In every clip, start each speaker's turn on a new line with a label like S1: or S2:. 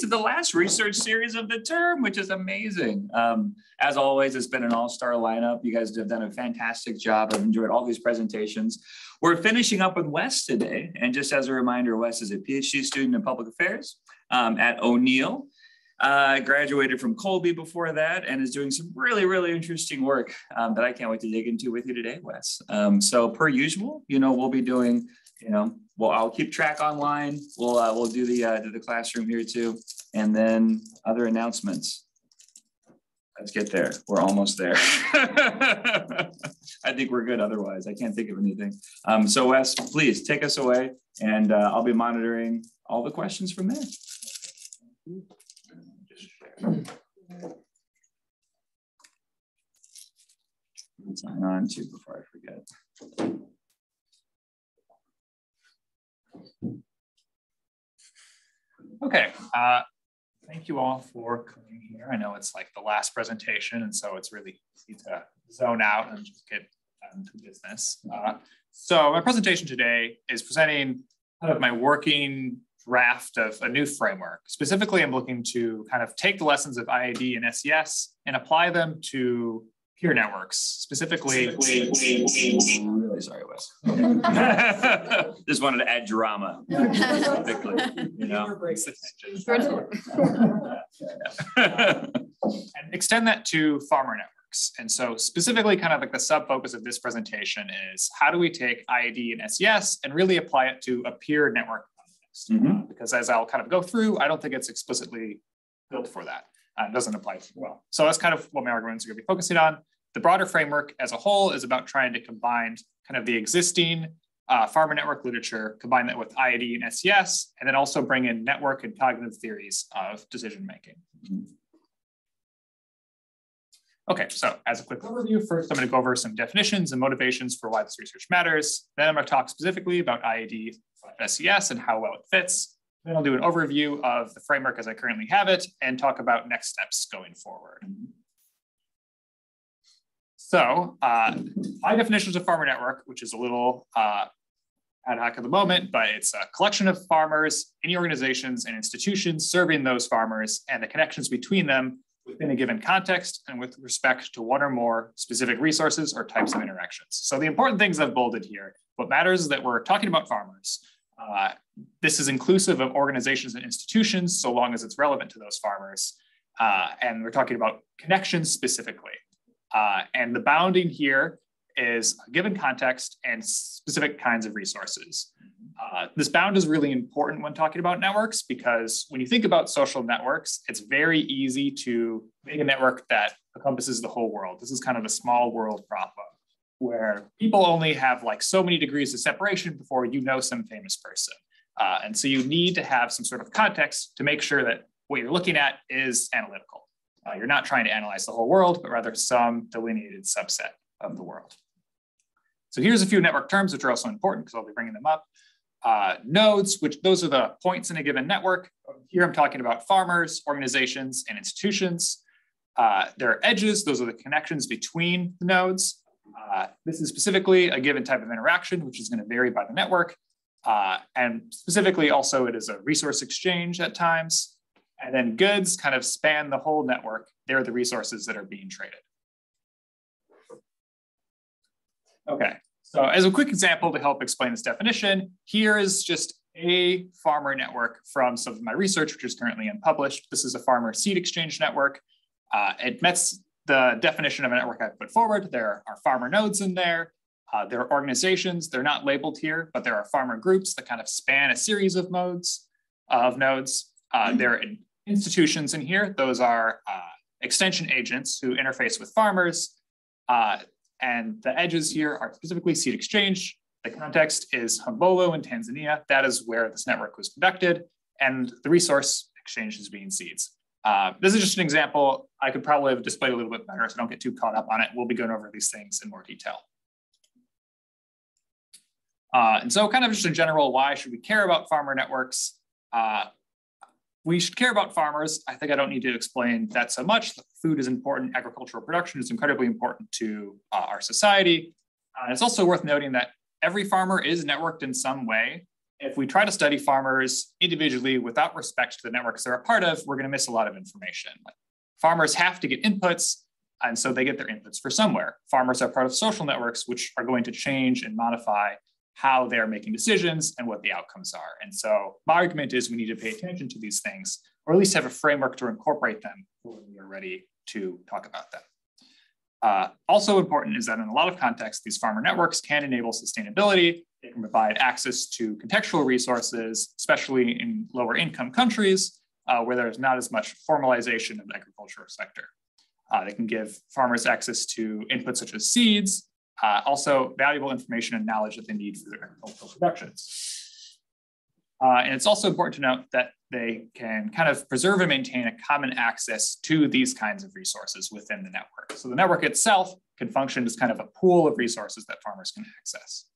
S1: To the last research series of the term, which is amazing. As always, it's been an all-star lineup. You guys have done a fantastic job. I've enjoyed all these presentations. We're finishing up with Wes today. And just as a reminder, Wes is a PhD student in public affairs at O'Neill. Graduated from Colby before that and is doing some really, really interesting work that I can't wait to dig into with you today, Wes. So per usual, we'll be doing, well, I'll keep track online. We'll do the classroom here too, and then other announcements. Let's get there. We're almost there. I think we're good. Otherwise, I can't think of anything. So Wes, please take us away, and I'll be monitoring all the questions from there. Sign on too before I forget.
S2: Okay, thank you all for coming here. I know it's like the last presentation, and so it's really easy to zone out and just get down to business. So my presentation today is presenting kind of my working draft of a new framework. Specifically, I'm looking to kind of take the lessons of IID and SES and apply them to peer networks, specifically.
S1: Really sorry, Wes. Just wanted to add drama. Specifically,
S2: and extend that to farmer networks. And so specifically kind of like the sub-focus of this presentation is how do we take IID and SES and really apply it to a peer network context? Because as I'll kind of go through, I don't think it's explicitly built for that. It doesn't apply well. So that's kind of what my arguments are going to be focusing on. The broader framework as a whole is about trying to combine kind of the existing farmer network literature, combine that with IID and SES, and then also bring in network and cognitive theories of decision-making. Okay, so as a quick overview, first I'm going to go over some definitions and motivations for why this research matters. Then I'm going to talk specifically about IID SES and how well it fits. Then I'll do an overview of the framework as I currently have it and talk about next steps going forward. So my definition of farmer network, which is a little ad hoc at the moment, but it's a collection of farmers, any organizations and institutions serving those farmers and the connections between them within a given context and with respect to one or more specific resources or types of interactions. So the important things I've bolded here, what matters is that we're talking about farmers. This is inclusive of organizations and institutions, so long as it's relevant to those farmers. And we're talking about connections specifically. And the bounding here is a given context and specific kinds of resources. This bound is really important when talking about networks because when you think about social networks, it's very easy to make a network that encompasses the whole world. This is kind of a small world problem where people only have like so many degrees of separation before you know some famous person. And so you need to have some sort of context to make sure that what you're looking at is analytical. You're not trying to analyze the whole world, but rather some delineated subset of the world. So here's a few network terms which are also important because I'll be bringing them up. Nodes, which those are the points in a given network. Here I'm talking about farmers, organizations, and institutions. There are edges, those are the connections between the nodes. This is specifically a given type of interaction, which is going to vary by the network. And specifically also it is a resource exchange at times. And then goods kind of span the whole network. They're the resources that are being traded. Okay, so as a quick example to help explain this definition, here is just a farmer network from some of my research, which is currently unpublished. This is a farmer seed exchange network. It meets the definition of a network I've put forward. There are farmer nodes in there. There are organizations. They're not labeled here, but there are farmer groups that kind of span a series of nodes. There are institutions in here. Those are extension agents who interface with farmers. And the edges here are specifically seed exchange. The context is Hombolo in Tanzania. That is where this network was conducted. And the resource exchange is being seeds. This is just an example. I could probably have displayed a little bit better, so don't get too caught up on it. We'll be going over these things in more detail. And so kind of just in general, why should we care about farmer networks? We should care about farmers. I think I don't need to explain that so much. Food is important. Agricultural production is incredibly important to our society. It's also worth noting that every farmer is networked in some way. If we try to study farmers individually without respect to the networks they're a part of, we're going to miss a lot of information. Like, farmers have to get inputs, and so they get their inputs for somewhere. Farmers are part of social networks, which are going to change and modify how they're making decisions and what the outcomes are. And so my argument is we need to pay attention to these things, or at least have a framework to incorporate them when we are ready to talk about them. Also important is that in a lot of contexts, these farmer networks can enable sustainability. They can provide access to contextual resources, especially in lower income countries where there's not as much formalization of the agriculture sector. They can give farmers access to inputs such as seeds, also valuable information and knowledge that they need for their agricultural productions. And it's also important to note that they can kind of preserve and maintain a common access to these kinds of resources within the network. So the network itself can function as kind of a pool of resources that farmers can access.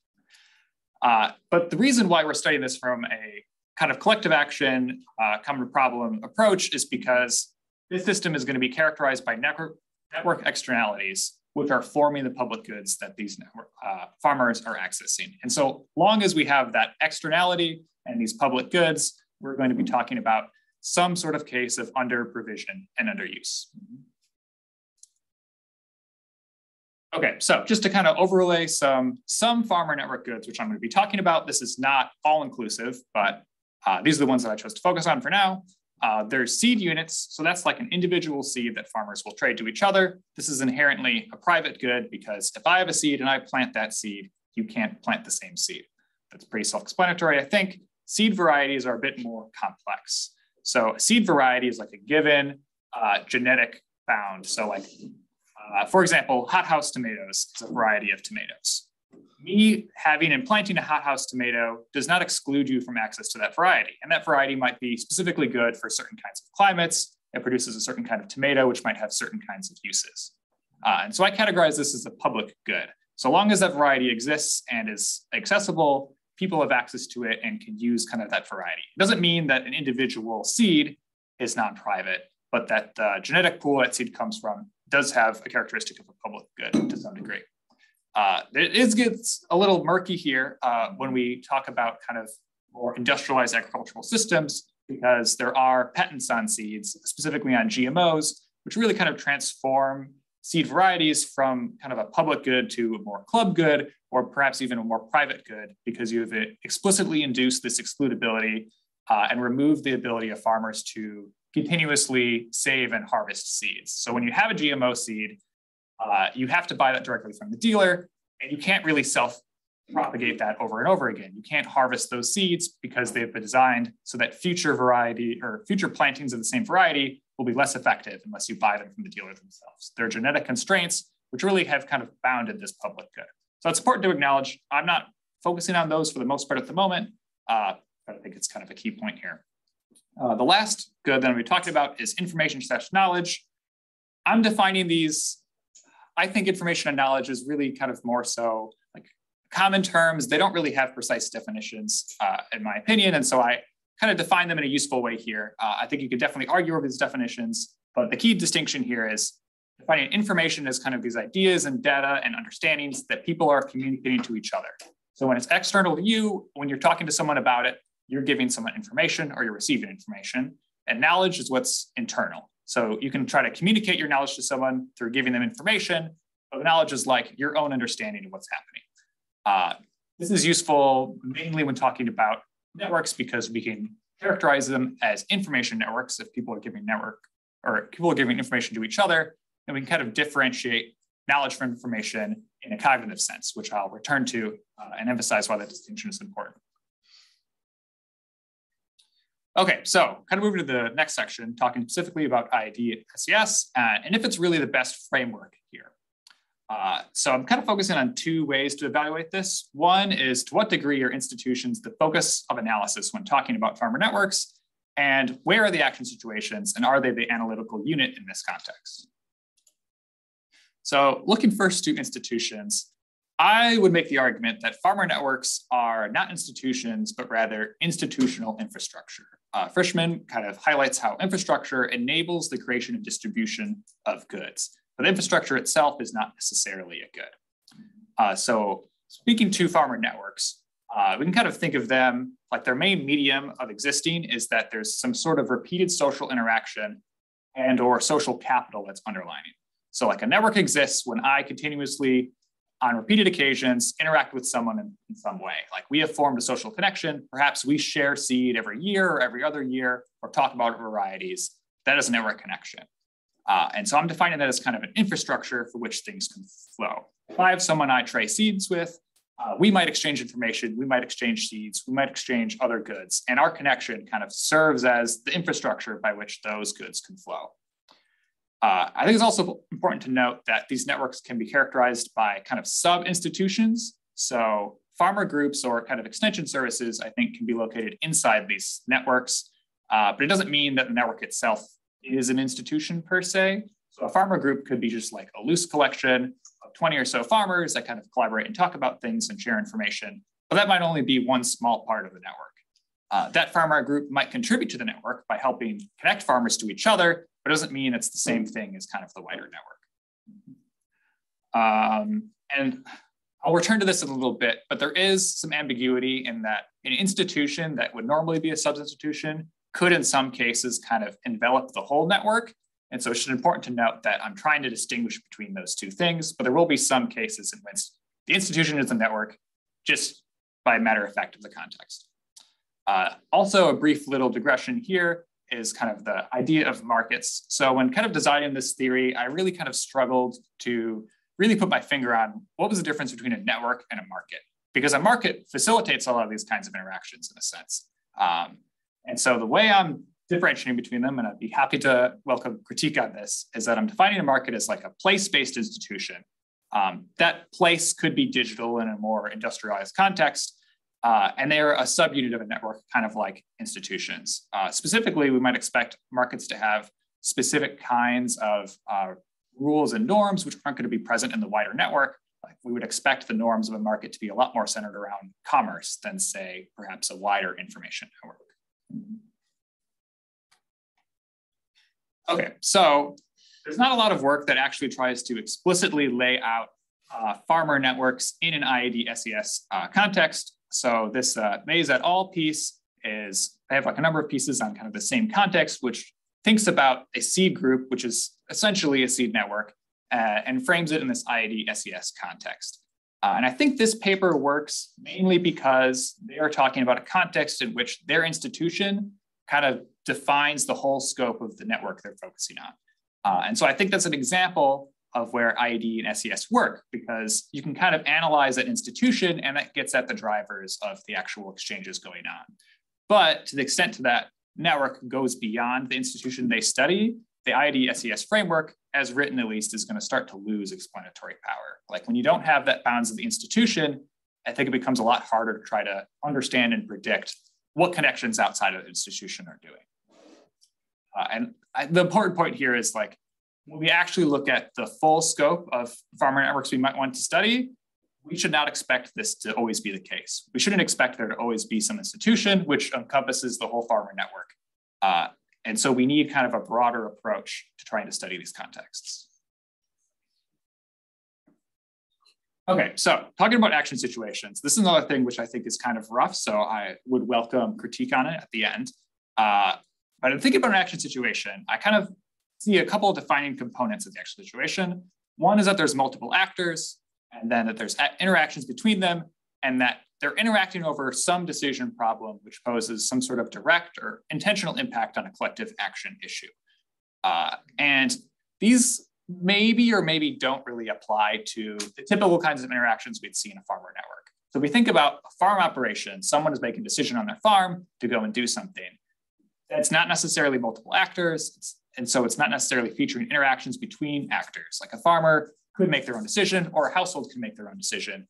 S2: But the reason why we're studying this from a kind of collective action, common problem approach is because this system is going to be characterized by network externalities, which are forming the public goods that these network, farmers are accessing. And so long as we have that externality and these public goods, we're going to be talking about some sort of case of under provision and underuse. Okay, so just to kind of overlay some farmer network goods, which I'm going to be talking about. This is not all inclusive, but these are the ones that I chose to focus on for now. There's seed units. So that's like an individual seed that farmers will trade to each other. This is inherently a private good because if I have a seed and I plant that seed, you can't plant the same seed. That's pretty self-explanatory, I think. Seed varieties are a bit more complex. So a seed variety is like a given genetic bound. So like, for example, hothouse tomatoes is a variety of tomatoes. Me having and planting a hothouse tomato does not exclude you from access to that variety. And that variety might be specifically good for certain kinds of climates. It produces a certain kind of tomato, which might have certain kinds of uses. And so I categorize this as a public good. So long as that variety exists and is accessible, people have access to it and can use kind of that variety. It doesn't mean that an individual seed is non-private, but that the genetic pool that seed comes from does have a characteristic of a public good to some degree. It gets a little murky here when we talk about kind of more industrialized agricultural systems, because there are patents on seeds, specifically on GMOs, which really kind of transform seed varieties from kind of a public good to a more club good, or perhaps even a more private good, because you have explicitly induced this excludability and removed the ability of farmers to continuously save and harvest seeds. So when you have a GMO seed, you have to buy that directly from the dealer, and you can't really self-propagate that over and over again. You can't harvest those seeds because they've been designed so that future variety or future plantings of the same variety will be less effective unless you buy them from the dealer themselves. There are genetic constraints which really have kind of bounded this public good. So it's important to acknowledge. I'm not focusing on those for the most part at the moment, but I think it's kind of a key point here. The last good that I'm talking about is information/knowledge. I'm defining these. I think information and knowledge is really kind of more so like common terms. They don't really have precise definitions, in my opinion. And so I kind of define them in a useful way here. I think you could definitely argue over these definitions, but the key distinction here is defining information as kind of these ideas and data and understandings that people are communicating to each other. So when it's external to you, when you're talking to someone about it, you're giving someone information or you're receiving information, and knowledge is what's internal. So you can try to communicate your knowledge to someone through giving them information, but knowledge is like your own understanding of what's happening. This is useful mainly when talking about networks because we can characterize them as information networks if people are giving information to each other, and we can kind of differentiate knowledge from information in a cognitive sense, which I'll return to and emphasize why that distinction is important. Okay, so kind of moving to the next section, talking specifically about IID and SES, and if it's really the best framework here. So I'm kind of focusing on two ways to evaluate this. One is to what degree are institutions the focus of analysis when talking about farmer networks, and where are the action situations, and are they the analytical unit in this context? So looking first to institutions, I would make the argument that farmer networks are not institutions, but rather institutional infrastructure. Frischman kind of highlights how infrastructure enables the creation and distribution of goods, but infrastructure itself is not necessarily a good. So speaking to farmer networks, we can kind of think of them like their main medium of existing is that there's some sort of repeated social interaction and or social capital that's underlining. So like a network exists when I continuously, on repeated occasions, interact with someone in some way. Like we have formed a social connection. Perhaps we share seed every year or every other year or talk about varieties. That is a network connection. And so I'm defining that as kind of an infrastructure for which things can flow. If I have someone I trade seeds with, we might exchange information, we might exchange seeds, we might exchange other goods, and our connection kind of serves as the infrastructure by which those goods can flow. I think it's also important to note that these networks can be characterized by kind of sub-institutions. So farmer groups or kind of extension services, I think, can be located inside these networks, but it doesn't mean that the network itself is an institution per se. So a farmer group could be just like a loose collection of 20 or so farmers that kind of collaborate and talk about things and share information, but that might only be one small part of the network. That farmer group might contribute to the network by helping connect farmers to each other, but it doesn't mean it's the same thing as kind of the wider network. And I'll return to this in a little bit, but there is some ambiguity in that an institution that would normally be a sub-institution could in some cases kind of envelop the whole network. And so it's important to note that I'm trying to distinguish between those two things, but there will be some cases in which the institution is a network just by matter of fact of the context. Also, a brief little digression here is kind of the idea of markets. So when kind of designing this theory, I really kind of struggled to really put my finger on what was the difference between a network and a market, because a market facilitates a lot of these kinds of interactions in a sense. And so the way I'm differentiating between them, and I'd be happy to welcome critique on this, is that I'm defining a market as like a place-based institution. That place could be digital in a more industrialized context, and they're a subunit of a network, kind of like institutions. Specifically, we might expect markets to have specific kinds of rules and norms which aren't going to be present in the wider network. Like we would expect the norms of a market to be a lot more centered around commerce than, say, perhaps a wider information network. Okay, so there's not a lot of work that actually tries to explicitly lay out farmer networks in an IAD SES context. So this Mays et al. Piece is, they have like a number of pieces on kind of the same context, which thinks about a seed group, which is essentially a seed network, and frames it in this IAD SES context. And I think this paper works mainly because they are talking about a context in which their institution kind of defines the whole scope of the network they're focusing on. And so I think that's an example of where IAD and SES work, because you can kind of analyze that institution and that gets at the drivers of the actual exchanges going on. But to the extent to that network goes beyond the institution they study, the IAD SES framework, as written at least, is going to start to lose explanatory power. Like when you don't have that bounds of the institution, I think it becomes a lot harder to try to understand and predict what connections outside of the institution are doing. The important point here is like, when we actually look at the full scope of farmer networks we might want to study, we should not expect this to always be the case. We shouldn't expect there to always be some institution which encompasses the whole farmer network. And so we need kind of a broader approach to trying to study these contexts. Okay, so talking about action situations, this is another thing which I think is kind of rough, so I would welcome critique on it at the end. But I'm thinking about an action situation, I kind of see a couple of defining components of the action situation. One is that there's multiple actors, and then that there's interactions between them, and that they're interacting over some decision problem which poses some sort of direct or intentional impact on a collective action issue. And these maybe or maybe don't really apply to the typical kinds of interactions we'd see in a farmer network. So we think about a farm operation, someone is making a decision on their farm to go and do something. It's not necessarily multiple actors, and so it's not necessarily featuring interactions between actors. Like a farmer could make their own decision, or a household can make their own decision.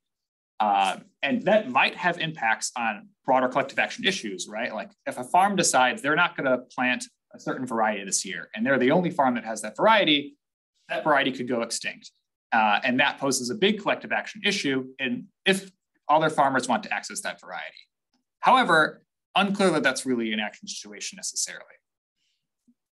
S2: And that might have impacts on broader collective action issues, right? Like if a farm decides they're not gonna plant a certain variety this year, and they're the only farm that has that variety could go extinct. And that poses a big collective action issue if other farmers want to access that variety. However, unclear that that's really an action situation necessarily.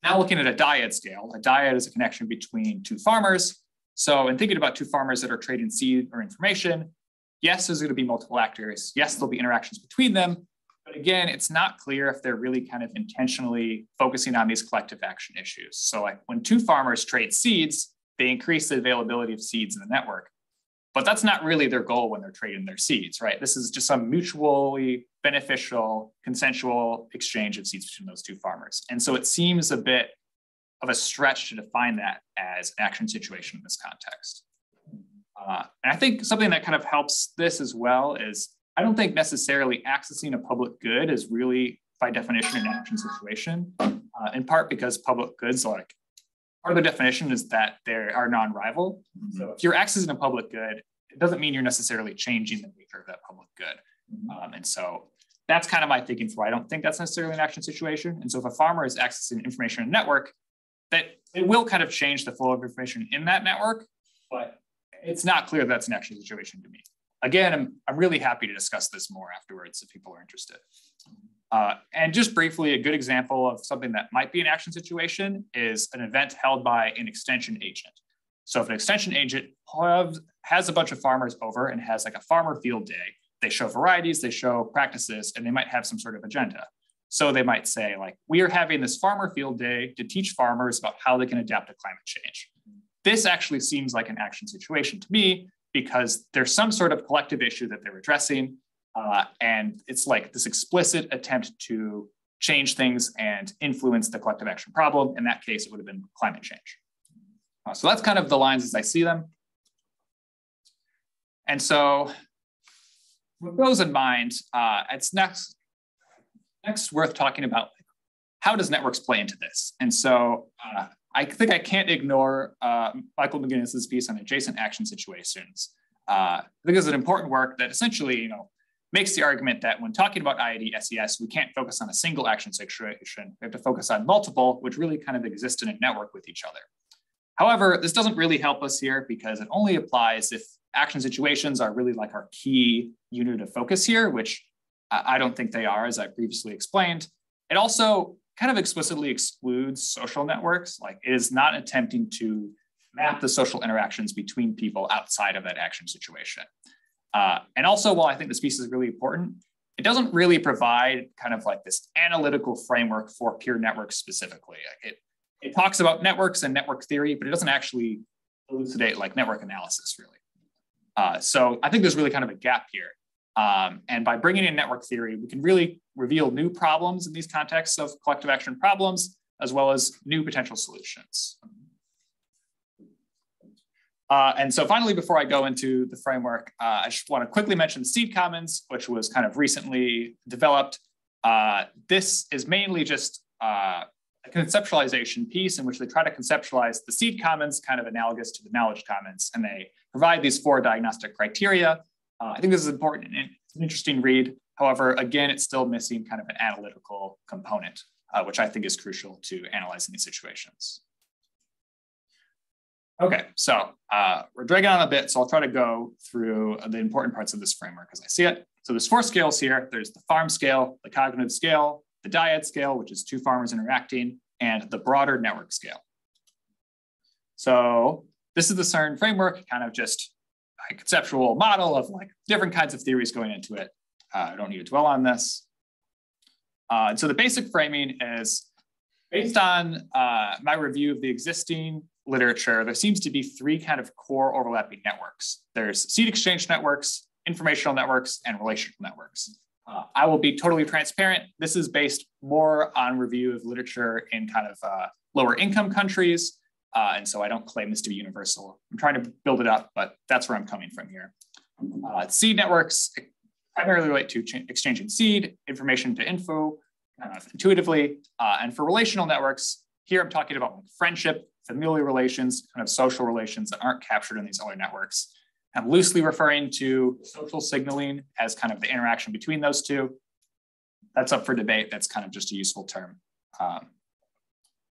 S2: Now looking at a dyad scale, a dyad is a connection between two farmers. So in thinking about two farmers that are trading seed or information, Yes, there's going to be multiple actors. Yes, there'll be interactions between them. But again, it's not clear if they're really kind of intentionally focusing on these collective action issues. So like when two farmers trade seeds, they increase the availability of seeds in the network. But that's not really their goal when they're trading their seeds, right? This is just some mutually beneficial, consensual exchange of seeds between those two farmers. And so it seems a bit of a stretch to define that as an action situation in this context. And I think something that kind of helps this as well is I don't think necessarily accessing a public good is really, by definition, an action situation, in part because public goods, like part of the definition is that they are non-rival. So if you're accessing a public good, it doesn't mean you're necessarily changing the nature of that public good. And so that's kind of my thinking for why I don't think that's necessarily an action situation. And so if a farmer is accessing information in a network, that it will kind of change the flow of information in that network, but it's not clear that's an action situation to me. Again, I'm really happy to discuss this more afterwards if people are interested. And just briefly, a good example of something that might be an action situation is an event held by an extension agent. So if an extension agent has a bunch of farmers over and has like a farmer field day, they show varieties, they show practices, and they might have some sort of agenda. So they might say like, we are having this farmer field day to teach farmers about how they can adapt to climate change. This actually seems like an action situation to me because there's some sort of collective issue that they're addressing. And it's like this explicit attempt to change things and influence the collective action problem. In that case, it would have been climate change. So that's kind of the lines as I see them. And so with those in mind, it's next worth talking about how does networks play into this? And so I think I can't ignore Michael McGinnis's piece on adjacent action situations. I think it's an important work that essentially, makes the argument that when talking about IID SES, we can't focus on a single action situation. We have to focus on multiple, which really kind of exist in a network with each other. However, this doesn't really help us here because it only applies if action situations are really like our key unit of focus here, which I don't think they are, as I previously explained. It also kind of explicitly excludes social networks. Like it is not attempting to map the social interactions between people outside of that action situation. And also, while I think this piece is really important, it doesn't really provide kind of like this analytical framework for pure networks specifically. It talks about networks and network theory, but it doesn't actually elucidate like network analysis really. So I think there's really kind of a gap here. And by bringing in network theory, we can really reveal new problems in these contexts of collective action problems, as well as new potential solutions. And so finally, before I go into the framework, I just want to quickly mention Seed Commons, which was kind of recently developed. This is mainly just a conceptualization piece in which they try to conceptualize the seed commons, kind of analogous to the knowledge commons, and they provide these 4 diagnostic criteria. I think this is important and it's an interesting read. However, again, it's still missing kind of an analytical component, which I think is crucial to analyzing these situations. Okay, so we're dragging on a bit, so I'll try to go through the important parts of this framework as I see it. So there's 4 scales here. There's the farm scale, the cognitive scale, the dyad scale, which is 2 farmers interacting, and the broader network scale. So this is the CERN framework, kind of just a conceptual model of like different kinds of theories going into it. I don't need to dwell on this. And so the basic framing is based on my review of the existing literature, there seems to be 3 kind of core overlapping networks. There's seed exchange networks, informational networks, and relational networks. I will be totally transparent. This is based more on review of literature in kind of lower income countries. And so I don't claim this to be universal. I'm trying to build it up, but that's where I'm coming from here. Seed networks primarily relate to exchanging seed, information to info, intuitively. And for relational networks, here I'm talking about like friendship, familial relations, kind of social relations that aren't captured in these other networks. I'm loosely referring to social signaling as kind of the interaction between those two. That's up for debate. That's kind of just a useful term.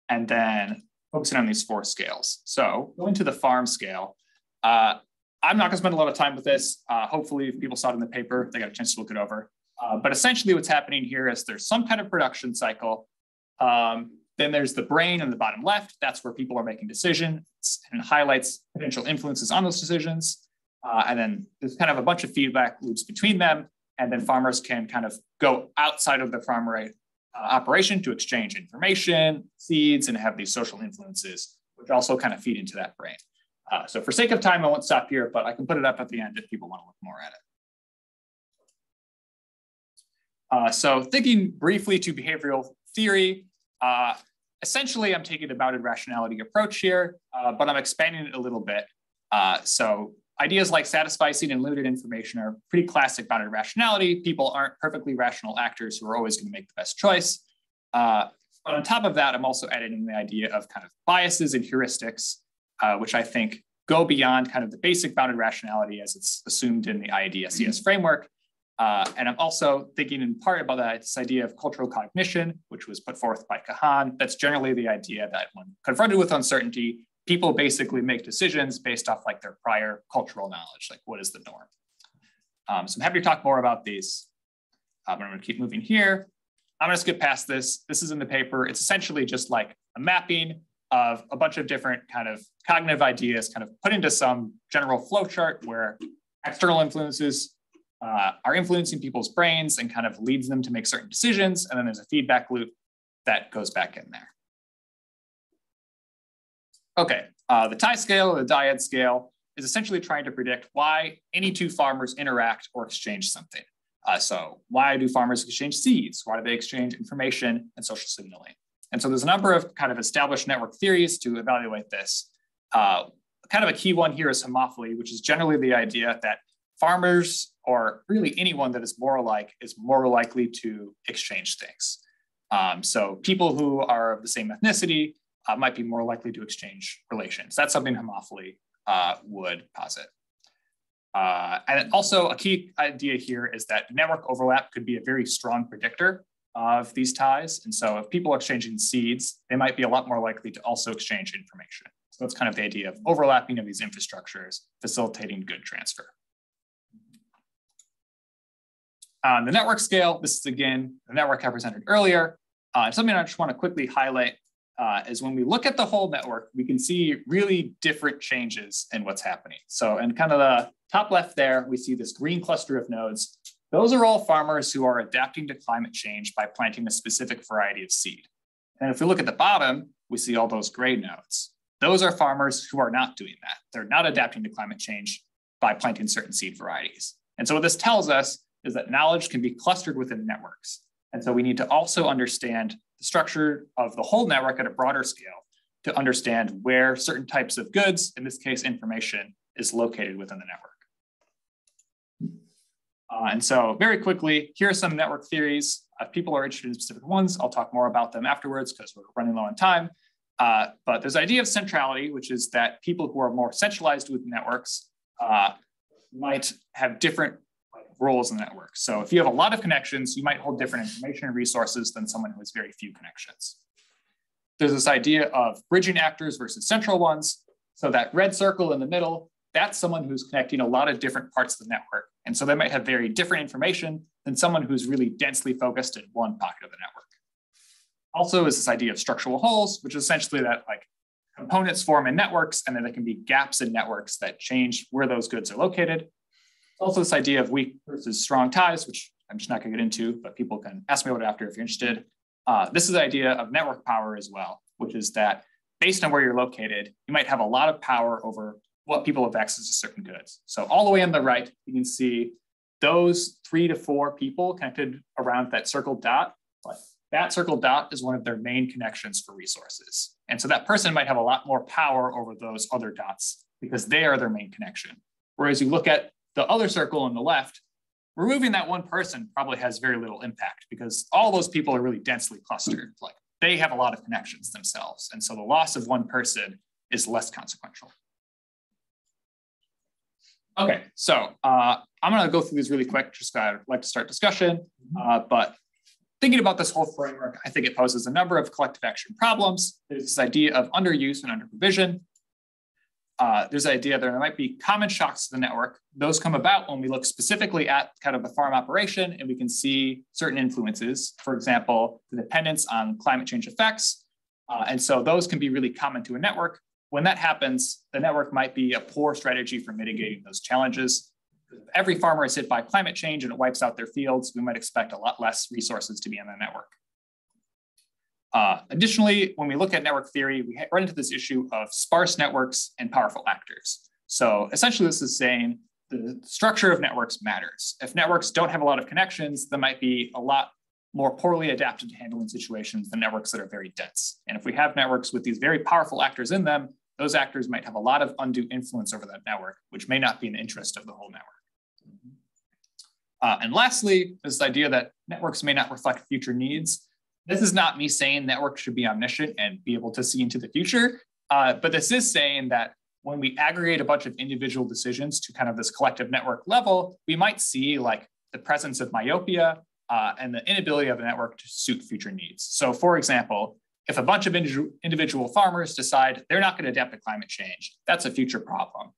S2: And then focusing on these 4 scales. So going to the farm scale, I'm not gonna spend a lot of time with this. Hopefully if people saw it in the paper, they got a chance to look it over. But essentially what's happening here is there's some kind of production cycle. Then there's the brain in the bottom left. That's where people are making decisions and highlights potential influences on those decisions. And then there's kind of a bunch of feedback loops between them. And then farmers can kind of go outside of the farm operation to exchange information, seeds, and have these social influences, which also kind of feed into that brain. So for sake of time, I won't stop here, but I can put it up at the end if people want to look more at it. So thinking briefly to behavioral theory, essentially I'm taking a bounded rationality approach here, but I'm expanding it a little bit. So ideas like satisficing and limited information are pretty classic bounded rationality. People aren't perfectly rational actors who are always going to make the best choice. But on top of that, I'm also adding in the idea of kind of biases and heuristics, which I think go beyond kind of the basic bounded rationality as it's assumed in the IED-SES framework. And I'm also thinking in part about this idea of cultural cognition, which was put forth by Kahan. That's generally the idea that when confronted with uncertainty, people basically make decisions based off like their prior cultural knowledge, like what is the norm. So I'm happy to talk more about these. But I'm going to keep moving here. I'm going to skip past this. This is in the paper. It's essentially just like a mapping of a bunch of different kind of cognitive ideas kind of put into some general flowchart where external influences are influencing people's brains and kind of leads them to make certain decisions. And then there's a feedback loop that goes back in there. Okay, the tie scale or the dyad scale is essentially trying to predict why any two farmers interact or exchange something. So why do farmers exchange seeds? Why do they exchange information and social signaling? And so there's a number of kind of established network theories to evaluate this. Kind of a key one here is homophily, which is generally the idea that farmers or really anyone that is more alike is more likely to exchange things. So people who are of the same ethnicity might be more likely to exchange relations. That's something homophily would posit. And also a key idea here is that network overlap could be a very strong predictor of these ties. And so if people are exchanging seeds, they might be a lot more likely to also exchange information. So that's kind of the idea of overlapping of these infrastructures, facilitating good transfer. On the network scale, this is again, the network I presented earlier. Something I just want to quickly highlight is when we look at the whole network, we can see really different changes in what's happening. So in kind of the top left there, we see this green cluster of nodes. Those are all farmers who are adapting to climate change by planting a specific variety of seed. And if we look at the bottom, we see all those gray nodes. Those are farmers who are not doing that. They're not adapting to climate change by planting certain seed varieties. And so what this tells us is that knowledge can be clustered within networks. And so we need to also understand the structure of the whole network at a broader scale to understand where certain types of goods, in this case, information, is located within the network. And so very quickly, here are some network theories. If people are interested in specific ones, I'll talk more about them afterwards because we're running low on time. But there's the idea of centrality, which is that people who are more centralized with networks might have different roles in the network. So if you have a lot of connections, you might hold different information and resources than someone who has very few connections. There's this idea of bridging actors versus central ones. So that red circle in the middle, that's someone who's connecting a lot of different parts of the network. And so they might have very different information than someone who's really densely focused in one pocket of the network. Also is this idea of structural holes, which is essentially that like components form in networks and then there can be gaps in networks that change where those goods are located. Also this idea of weak versus strong ties, which I'm just not gonna get into, but people can ask me about it after if you're interested. This is the idea of network power as well, which is that based on where you're located, you might have a lot of power over what people have access to certain goods. So all the way on the right, you can see those 3 to 4 people connected around that circled dot. But that circled dot is one of their main connections for resources. And so that person might have a lot more power over those other dots because they are their main connection. Whereas you look at the other circle on the left, removing that one person probably has very little impact because all those people are really densely clustered. Like they have a lot of connections themselves. And so the loss of one person is less consequential. Okay, so I'm gonna go through these really quick, just I'd like to start discussion, but thinking about this whole framework, I think it poses a number of collective action problems. There's this idea of underuse and underprovision. There's the idea that there might be common shocks to the network. Those come about when we look specifically at kind of the farm operation and we can see certain influences, for example, the dependence on climate change effects. And so those can be really common to a network, when that happens, the network might be a poor strategy for mitigating those challenges. If every farmer is hit by climate change and it wipes out their fields, we might expect a lot less resources to be in the network. Additionally, when we look at network theory, we run into this issue of sparse networks and powerful actors. So essentially this is saying the structure of networks matters. If networks don't have a lot of connections, they might be a lot more poorly adapted to handling situations than networks that are very dense. And if we have networks with these very powerful actors in them, those actors might have a lot of undue influence over that network, which may not be in the interest of the whole network. And lastly, this idea that networks may not reflect future needs. This is not me saying networks should be omniscient and be able to see into the future, but this is saying that when we aggregate a bunch of individual decisions to kind of this collective network level, we might see like the presence of myopia and the inability of the network to suit future needs. So for example, if a bunch of individual farmers decide they're not going to adapt to climate change, that's a future problem.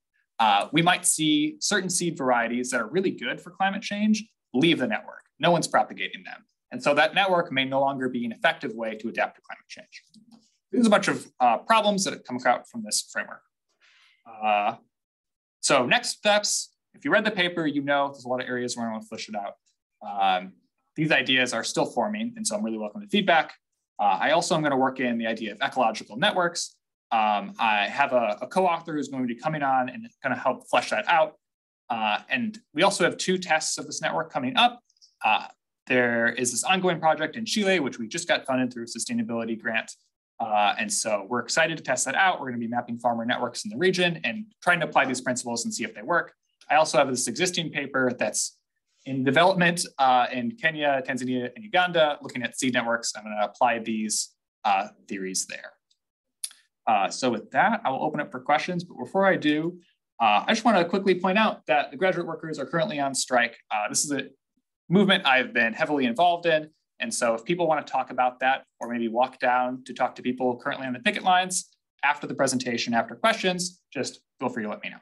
S2: We might see certain seed varieties that are really good for climate change leave the network. No one's propagating them. And so that network may no longer be an effective way to adapt to climate change. There's a bunch of problems that come out from this framework. So next steps, if you read the paper, you know there's a lot of areas where I want to flesh it out. These ideas are still forming, and so I'm really welcome to feedback. I also am going to work in the idea of ecological networks. I have a co-author who's going to be coming on and going to help flesh that out. And we also have 2 tests of this network coming up. There is this ongoing project in Chile, which we just got funded through a sustainability grant. And so we're excited to test that out. We're going to be mapping farmer networks in the region and trying to apply these principles and see if they work. I also have this existing paper that's in development in Kenya, Tanzania, and Uganda, looking at seed networks. I'm going to apply these theories there. So with that, I will open up for questions. But before I do, I just want to quickly point out that the graduate workers are currently on strike. This is a movement I've been heavily involved in. And so if people want to talk about that, or maybe walk down to talk to people currently on the picket lines after the presentation, after questions, just feel free to let me know.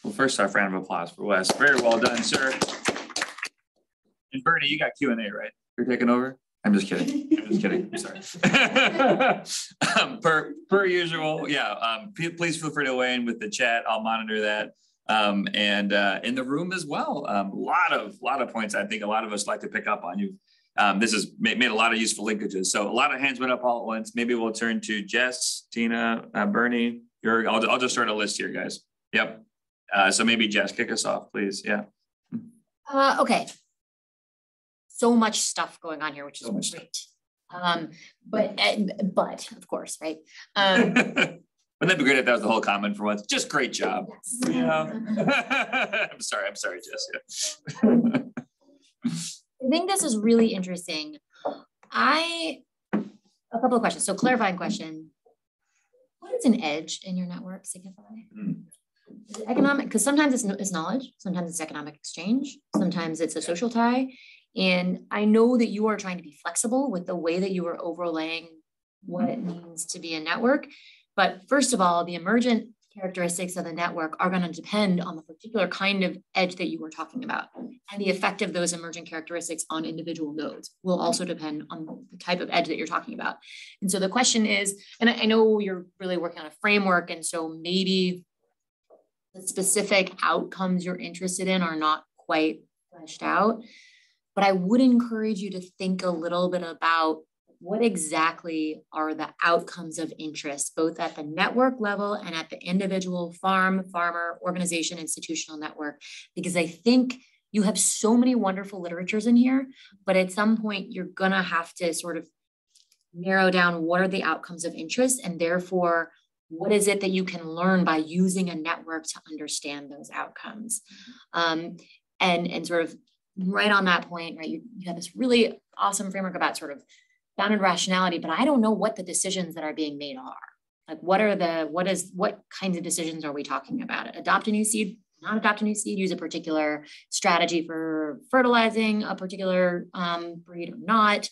S1: Well, first off, round of applause for Wes. Very well done, sir. And Bernie, you got Q&A, right? You're taking over? I'm just kidding. I'm just kidding. I'm sorry. Per usual, yeah. Please feel free to weigh in with the chat. I'll monitor that. And in the room as well. A lot of points I think a lot of us like to pick up on. You. This has made a lot of useful linkages. So a lot of hands went up all at once. Maybe we'll turn to Jess, Tina, Bernie. I'll just start a list here, guys. Yep. So maybe Jess, kick us off, please. Yeah.
S3: Okay. So much stuff going on here, which is great. But of course, right?
S1: Wouldn't that be great if that was the whole comment for once? Just great job. Yes. Yeah. I'm sorry, Jess. Yeah.
S3: I think this is really interesting. A couple of questions. So clarifying question. What does an edge in your network signify? Is it economic? Because sometimes it's knowledge, sometimes it's economic exchange, sometimes it's a social tie. And I know that you are trying to be flexible with the way that you are overlaying what it means to be a network. But first of all, the emergent characteristics of the network are going to depend on the particular kind of edge that you were talking about. And the effect of those emergent characteristics on individual nodes will also depend on the type of edge that you're talking about. And so the question is, and I know you're really working on a framework, and so maybe the specific outcomes you're interested in are not quite fleshed out. But I would encourage you to think a little bit about what exactly are the outcomes of interest, both at the network level and at the individual farmer, organization, institutional network, because I think you have so many wonderful literatures in here, but at some point you're gonna have to sort of narrow down what are the outcomes of interest, and therefore, what is it that you can learn by using a network to understand those outcomes? And sort of right on that point, right, you have this really awesome framework about sort of bounded rationality, but I don't know what the decisions that are being made are. Like what kinds of decisions are we talking about? Adopt a new seed, not adopt a new seed, use a particular strategy for fertilizing a particular breed or not,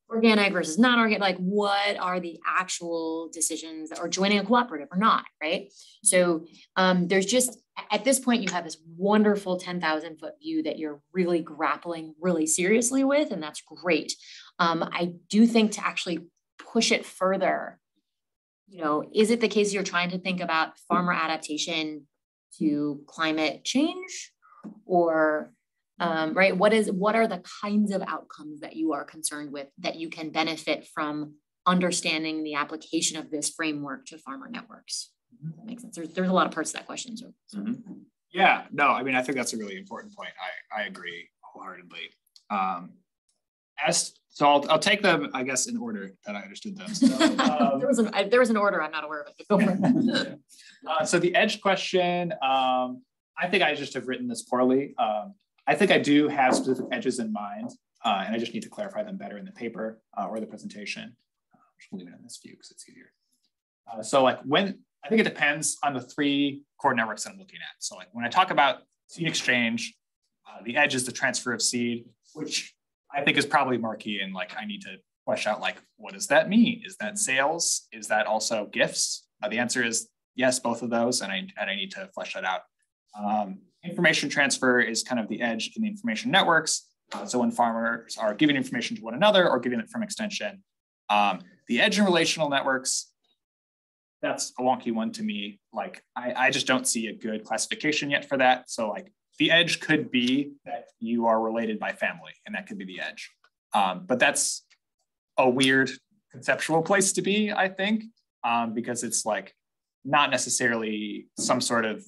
S3: organic versus non-organic, like what are the actual decisions, or joining a cooperative or not, right? So there's just, at this point, you have this wonderful 10,000 foot view that you're really grappling really seriously with, and that's great. I do think to actually push it further, is it the case you're trying to think about farmer adaptation to climate change, or right? What are the kinds of outcomes that you are concerned with that you can benefit from understanding the application of this framework to farmer networks? Does that make sense? There's a lot of parts to that question. So.
S2: Yeah, no, I mean, I think that's a really important point. I agree wholeheartedly. So I'll take them, I guess, in order that I understood them. So,
S3: there was an order I'm not aware of it, but go for it.
S2: So the edge question, I think I just have written this poorly. I think I do have specific edges in mind, and I just need to clarify them better in the paper or the presentation. I'll leave it in this view because it's easier. So like I think it depends on the 3 core networks that I'm looking at. So like when I talk about seed exchange, the edge is the transfer of seed, which I think is probably marquee, and like I need to flesh out like, what does that mean? Is that sales? Is that also gifts? The answer is yes, both of those, and I need to flesh that out. Information transfer is kind of the edge in the information networks. So when farmers are giving information to one another or giving it from extension, the edge in relational networks, that's a wonky one to me. Like I just don't see a good classification yet for that. So like the edge could be that you are related by family, and that could be the edge. But that's a weird conceptual place to be, I think, because it's like not necessarily some sort of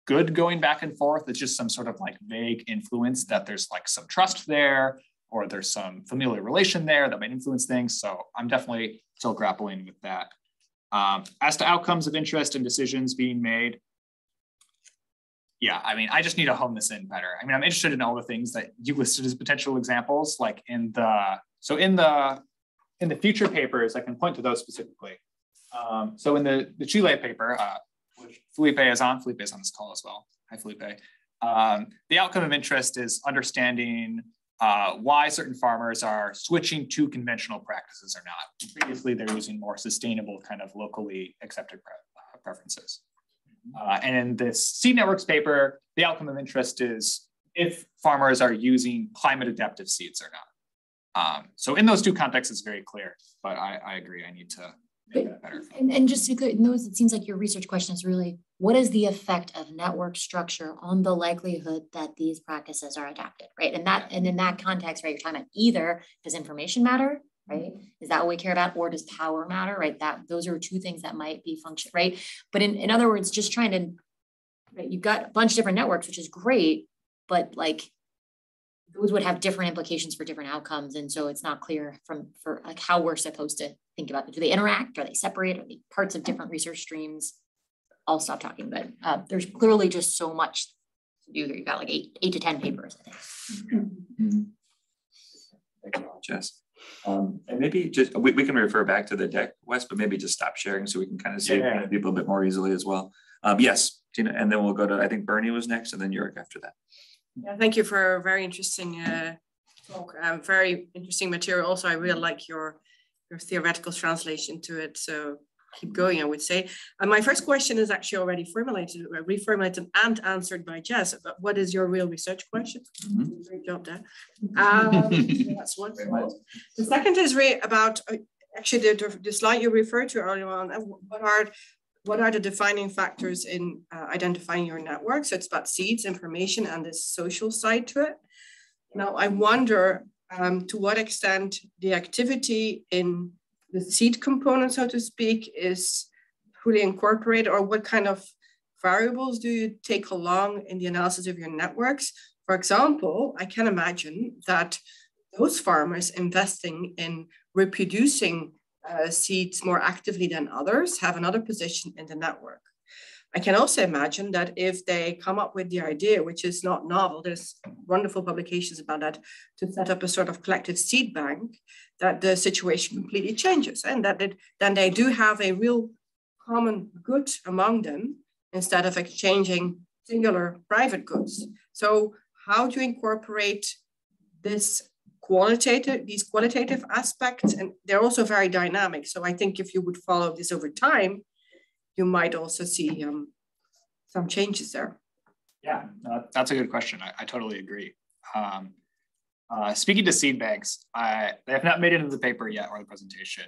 S2: good going back and forth. It's just some sort of like vague influence that there's like some trust there, or there's some familial relation there that might influence things. So I'm definitely still grappling with that. As to outcomes of interest and decisions being made, yeah, I mean, I just need to hone this in better. I mean, I'm interested in all the things that you listed as potential examples, like in the future papers, I can point to those specifically. So in the Chile paper, which Felipe is on this call as well. Hi, Felipe. The outcome of interest is understanding why certain farmers are switching to conventional practices or not. Previously, they're using more sustainable kind of locally accepted preferences. And in this seed networks paper, the outcome of interest is if farmers are using climate adaptive seeds or not. So in those 2 contexts, it's very clear, but I agree, I need to make that better.
S3: And just to in those, it seems like your research question is really, what is the effect of network structure on the likelihood that these practices are adapted, right? And in that context, right, you're talking about either does information matter, right? Is that what we care about, or does power matter, right? Those are 2 things that might be function, right? But in other words, just trying to, right, you've got a bunch of different networks, which is great, but like those would have different implications for different outcomes. And so it's not clear for like how we're supposed to think about it. Do they interact? Are they separate? Are they parts of different research streams? I'll stop talking, but there's clearly just so much to do there. You've got like 8 to 10 papers, I think.
S1: Thanks a lot, Jess. And maybe just, we can refer back to the deck, Wes, but maybe just stop sharing so we can kind of see people a bit more easily as well. Yes, Tina, and then we'll go to, I think Bernie was next, and then Jörg after that.
S4: Yeah, thank you for a very interesting talk. Very interesting material. Also, I really like your theoretical translation to it. So keep going, I would say. My first question is actually already reformulated and answered by Jess. But what is your real research question? Great job there. That's one. The second is about actually the slide you referred to earlier on. What are the defining factors in identifying your network? So it's about seeds, information, and this social side to it. Now, I wonder to what extent the activity in the seed component, so to speak, is fully incorporated, or what kind of variables do you take along in the analysis of your networks? For example, I can imagine that those farmers investing in reproducing seeds more actively than others have another position in the network. I can also imagine that if they come up with the idea, which is not novel, there's wonderful publications about that, to set up a sort of collective seed bank, that the situation completely changes, and that then they do have a real common good among them instead of exchanging singular private goods. So how do you incorporate these qualitative aspects? And they're also very dynamic. So I think if you would follow this over time, you might also see some changes there.
S2: Yeah, that's a good question. I totally agree. Speaking to seed banks, they have not made it into the paper yet or the presentation.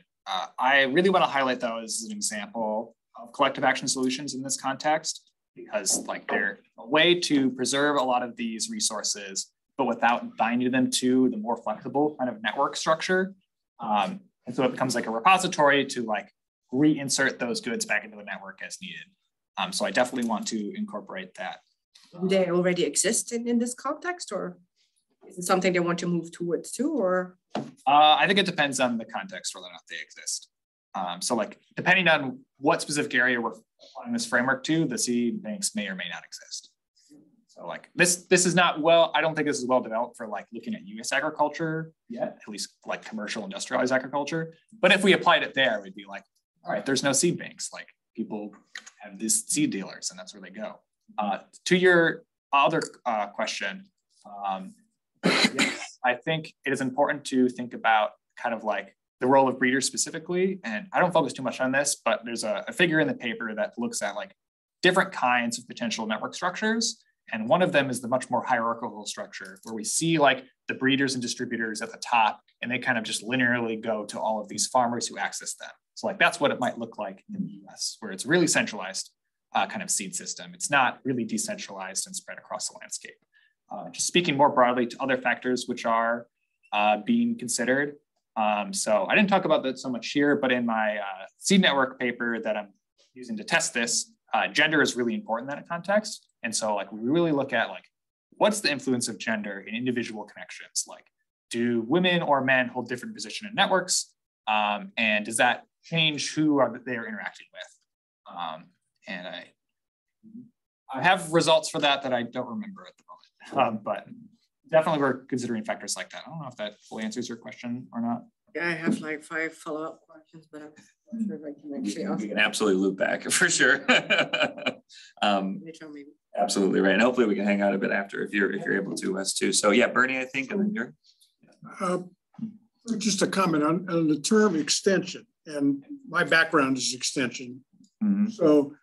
S2: I really want to highlight those as an example of collective action solutions in this context, because like they're a way to preserve a lot of these resources, but without binding them to the more flexible kind of network structure. And so it becomes like a repository to like reinsert those goods back into the network as needed. So I definitely want to incorporate that.
S4: Do they already exist in this context, or is it something they want to move towards too, or?
S2: I think it depends on the context whether or not they exist. So like, depending on what specific area we're applying this framework to, the seed banks may or may not exist. So like this is not well, I don't think this is well developed for like looking at US agriculture yet, at least like commercial industrialized agriculture. But if we applied it there, we'd be like, all right, there's no seed banks. Like people have these seed dealers and that's where they go. To your other question, yes, I think it is important to think about kind of like the role of breeders specifically. And I don't focus too much on this, but there's a figure in the paper that looks at like different kinds of potential network structures. And one of them is the much more hierarchical structure where we see like the breeders and distributors at the top, and they kind of just linearly go to all of these farmers who access them. So like that's what it might look like in the US, where it's a really centralized kind of seed system. It's not really decentralized and spread across the landscape. Just speaking more broadly to other factors which are being considered. So I didn't talk about that so much here, but in my seed network paper that I'm using to test this, gender is really important in that context. And so like we really look at like, what's the influence of gender in individual connections? Like, do women or men hold different position in networks? And does that change who they are interacting with? And I have results for that I don't remember at the moment, but definitely we're considering factors like that. I don't know if that fully answers your question or not.
S4: Yeah, I have like 5 follow-up questions, but I'm not sure if I can actually ask.
S1: We can absolutely loop back for sure.
S4: Later, maybe.
S1: Absolutely right. And hopefully we can hang out a bit after if you're able to, us too. So yeah, Bernie, I think, and then you're.
S5: Just a comment on the term extension, and my background is extension.
S1: Mm-hmm.
S5: So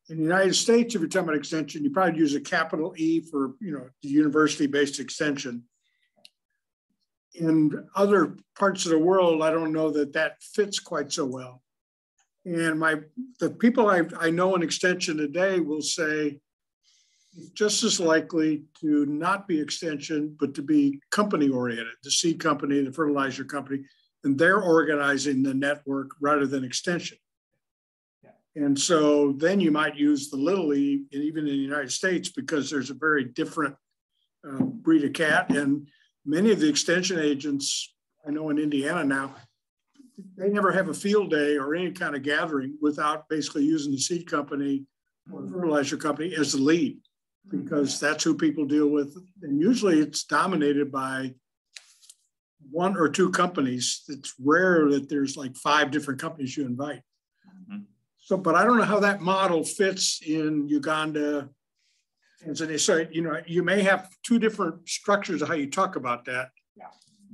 S5: in the United States, if you're talking about extension, you probably use a capital E for, the university-based extension. In other parts of the world, I don't know that fits quite so well. And the people I know in extension today will say it's just as likely to not be extension, but to be company oriented, the seed company, the fertilizer company, and they're organizing the network rather than extension. And so then you might use the little e, and even in the United States, because there's a very different breed of cat. And many of the extension agents, I know in Indiana now, they never have a field day or any kind of gathering without basically using the seed company or the fertilizer company as the lead, because that's who people deal with. And usually it's dominated by 1 or 2 companies. It's rare that there's like 5 different companies you invite.
S1: Mm-hmm.
S5: So, but I don't know how that model fits in Uganda, Tanzania. So, you may have 2 different structures of how you talk about that. Yeah.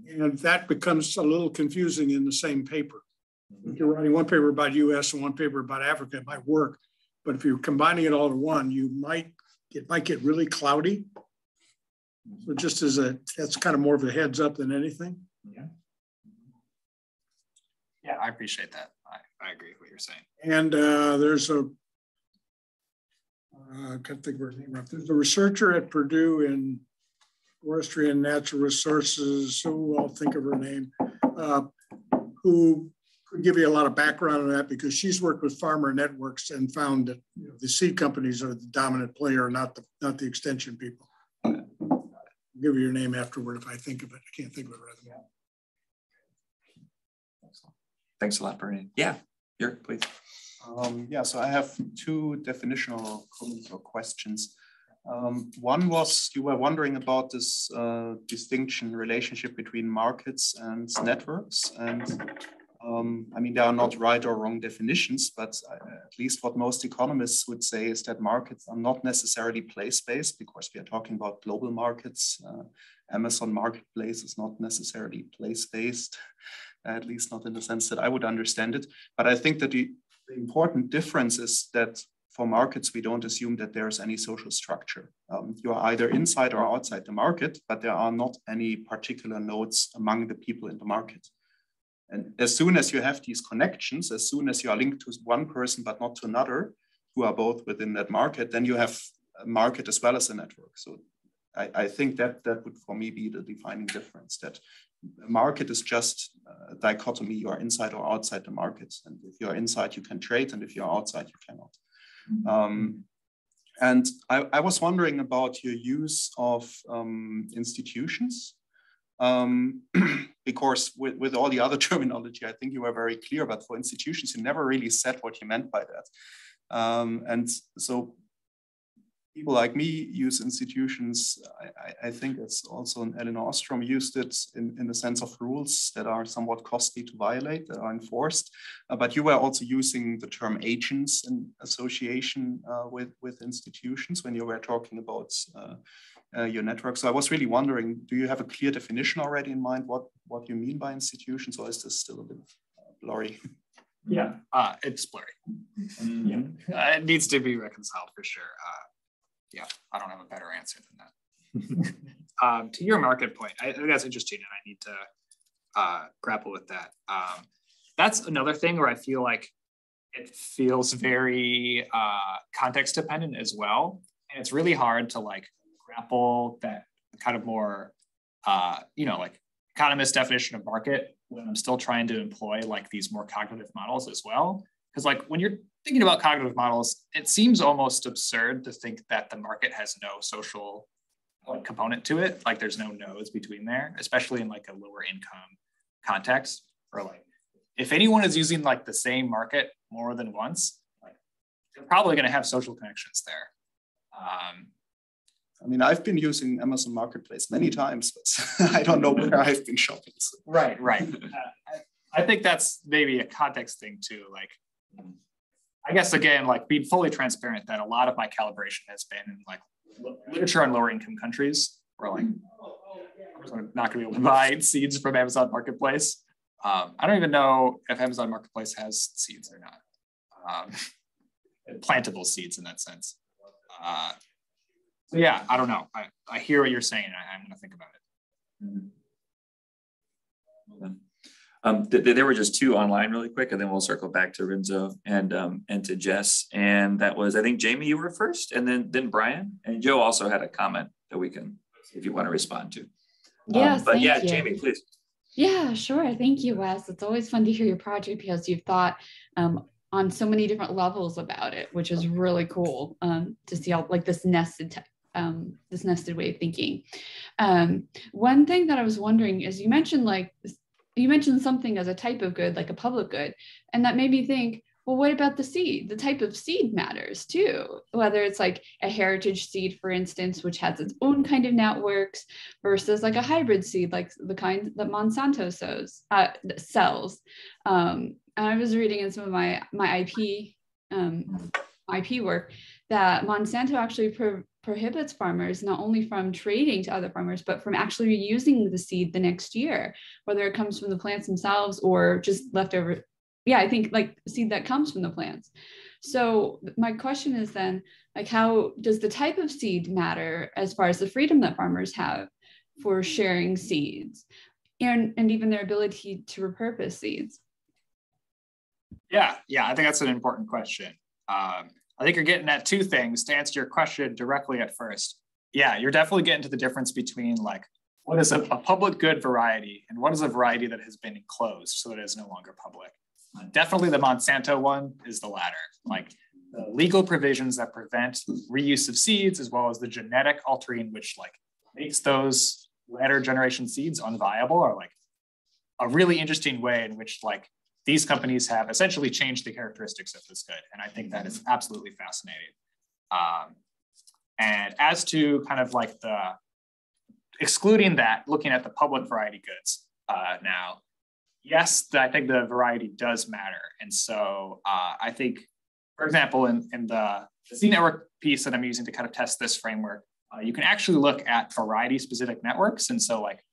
S5: And that becomes a little confusing in the same paper. Mm-hmm. If you're writing one paper about US and one paper about Africa, it might work. But if you're combining it all to one, it might get really cloudy. So just that's kind of more of a heads up than anything.
S2: Yeah. Yeah, I appreciate that. I agree with what you're saying.
S5: And there's I can't think of her name right. There's a researcher at Purdue in forestry and natural resources, who I'll think of her name, who could give you a lot of background on that, because she's worked with farmer networks and found that the seed companies are the dominant player, not the extension people. I'll give you your name afterward if I think of it. I can't think of it right now.
S1: Thanks a lot, Bernie. Yeah, here, please.
S6: So I have 2 definitional comments or questions. One was, you were wondering about this distinction relationship between markets and networks. And I mean, there are not right or wrong definitions, but at least what most economists would say is that markets are not necessarily place-based, because we are talking about global markets. Amazon Marketplace is not necessarily place-based, at least not in the sense that I would understand it. But I think that the important difference is that for markets, we don't assume that there's any social structure. You are either inside or outside the market, but there are not any particular nodes among the people in the market. And as soon as you have these connections, as soon as you are linked to one person, but not to another, who are both within that market, then you have a market as well as a network. So I think that would for me be the defining difference, that a market is just a dichotomy, you are inside or outside the market. And if you're inside, you can trade, and if you're outside, you cannot. And I was wondering about your use of institutions, because with all the other terminology, I think you were very clear, but for institutions, you never really said what you meant by that. And so people like me use institutions. I think it's also Elinor Ostrom used it in the sense of rules that are somewhat costly to violate, that are enforced. But you were also using the term agents in association with institutions when you were talking about your network. So I was really wondering, do you have a clear definition already in mind what you mean by institutions, or is this still a bit blurry?
S2: Yeah, it's blurry. Yeah. It needs to be reconciled for sure. Yeah, I don't have a better answer than that. To your market point, I think that's interesting, and I need to grapple with that. That's another thing where I feel like it feels very context dependent as well, and it's really hard to like grapple that kind of more, like economist definition of market when I'm still trying to employ like these more cognitive models as well. Because like when you're thinking about cognitive models, it seems almost absurd to think that the market has no social component to it. Like there's no nodes between there, especially in like a lower income context. Or like if anyone is using like the same market more than once, like they're probably going to have social connections there.
S6: I mean, I've been using Amazon Marketplace many times, but I don't know where I've been shopping. So.
S2: Right. I think that's maybe a context thing too. Like, I guess again, like being fully transparent that a lot of my calibration has been in like literature on lower income countries, where like I'm not going to be able to buy seeds from Amazon Marketplace. I don't even know if Amazon Marketplace has seeds or not, plantable seeds in that sense. So yeah, I don't know. I hear what you're saying. I'm going to think about
S1: it. There were just two online really quick, and then we'll circle back to Renzo and to Jess. And that was, I think, Jamie, you were first, and then Brian. And Joe also had a comment that we can, if you want to respond to.
S7: Yes,
S1: but yeah,
S7: you.
S1: Jamie, please.
S7: Yeah, sure. Thank you, Wes. It's always fun to hear your project because you've thought on so many different levels about it, which is really cool to see how like this nested way of thinking. One thing that I was wondering is you mentioned something as a type of good, like a public good, and that made me think, well, what about the seed? The type of seed matters too, whether it's like a heritage seed, for instance, which has its own kind of networks versus like a hybrid seed, like the kind that Monsanto sells. And I was reading in some of my IP work that Monsanto actually prohibits farmers not only from trading to other farmers, but from actually using the seed the next year, whether it comes from the plants themselves or just leftover. Yeah, I think like seed that comes from the plants. So my question is then, like, how does the type of seed matter as far as the freedom that farmers have for sharing seeds and even their ability to repurpose seeds?
S2: Yeah, I think that's an important question. I think you're getting at two things. To answer your question directly at first, yeah, you're definitely getting to the difference between like what is a public good variety and what is a variety that has been enclosed so that it is no longer public. Definitely the Monsanto one is the latter, like the legal provisions that prevent reuse of seeds, as well as the genetic altering, which like makes those latter generation seeds unviable, are like a really interesting way in which like these companies have essentially changed the characteristics of this good. And I think that is absolutely fascinating. And as to kind of like the excluding that, looking at the public variety goods now, yes, I think the variety does matter. And so I think, for example, in the seed network piece that I'm using to kind of test this framework, you can actually look at variety specific networks. And so like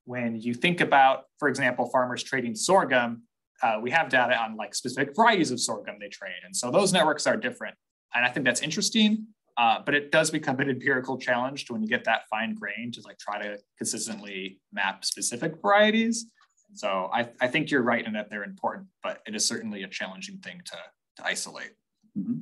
S2: when you think about, for example, farmers trading sorghum, we have data on like specific varieties of sorghum they trade. And so those networks are different. And I think that's interesting, but it does become an empirical challenge when you get that fine grain to like try to consistently map specific varieties. So I think you're right in that they're important, but it is certainly a challenging thing to isolate.
S1: Mm-hmm.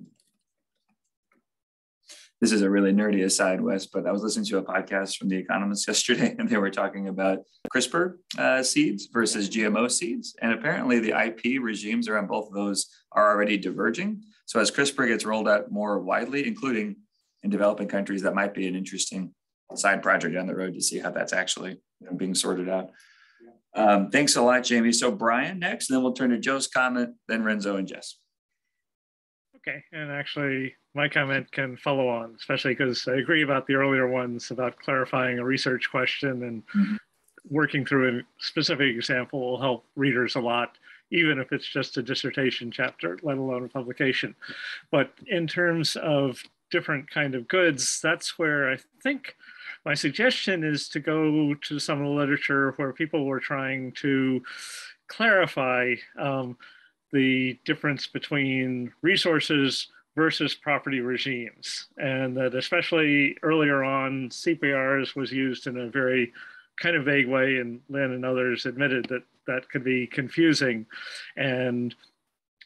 S1: This is a really nerdy aside, Wes, but I was listening to a podcast from The Economist yesterday, and they were talking about CRISPR seeds versus GMO seeds. And apparently the IP regimes around both of those are already diverging. So as CRISPR gets rolled out more widely, including in developing countries, that might be an interesting side project down the road to see how that's actually being sorted out. Thanks a lot, Jamie. So Brian next, and then we'll turn to Joe's comment, then Renzo and Jess.
S8: Okay, and actually my comment can follow on, especially because I agree about the earlier ones about clarifying a research question and working through a specific example will help readers a lot, even if it's just a dissertation chapter, let alone a publication. But in terms of different kind of goods, that's where I think my suggestion is to go to some of the literature where people were trying to clarify the difference between resources versus property regimes. And that especially earlier on, CPRs was used in a very kind of vague way, and Lynn and others admitted that that could be confusing. And